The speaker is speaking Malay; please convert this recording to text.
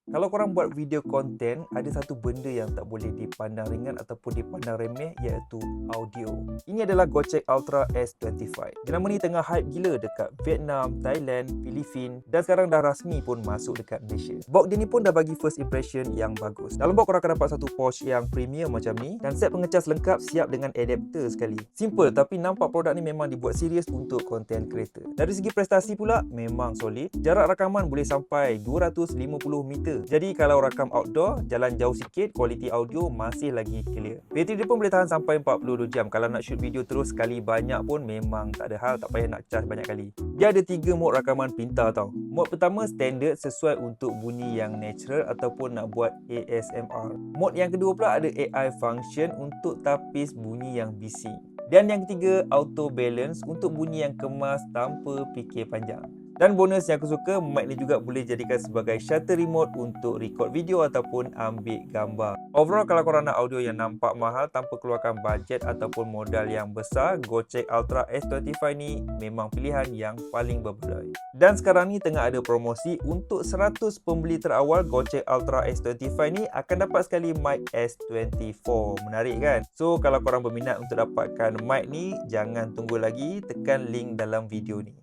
Kalau korang buat video konten, ada satu benda yang tak boleh dipandang ringan ataupun dipandang remeh, iaitu audio. Ini adalah Gojek Ultra S25. Jenama ni tengah hype gila dekat Vietnam, Thailand, Filipina dan sekarang dah rasmi pun masuk dekat Malaysia. Box dia ni pun dah bagi first impression yang bagus. Dalam box korang akan dapat satu pouch yang premium macam ni dan set pengecas lengkap siap dengan adapter sekali. Simple tapi nampak produk ni memang dibuat serius untuk content creator. Dari segi prestasi pula memang solid. Jarak rakaman boleh sampai 250 meter. Jadi kalau rakam outdoor, jalan jauh sikit, kualiti audio masih lagi clear. Bateri dia pun boleh tahan sampai 42 jam. Kalau nak shoot video terus sekali banyak pun memang tak ada hal, tak payah nak charge banyak kali. Dia ada 3 mode rakaman pintar tau. Mode pertama standard sesuai untuk bunyi yang natural ataupun nak buat ASMR. Mode yang kedua pula ada AI function untuk tapis bunyi yang bising. Dan yang ketiga auto balance untuk bunyi yang kemas tanpa fikir panjang. Dan bonus yang aku suka, mic ni juga boleh jadikan sebagai shutter remote untuk record video ataupun ambil gambar. Overall, kalau korang nak audio yang nampak mahal tanpa keluarkan bajet ataupun modal yang besar, Gojek Ultra S25 ni memang pilihan yang paling berbaloi. Dan sekarang ni tengah ada promosi untuk 100 pembeli terawal Gojek Ultra S25 ni akan dapat sekali mic S24. Menarik kan? So, kalau korang berminat untuk dapatkan mic ni, jangan tunggu lagi, tekan link dalam video ni.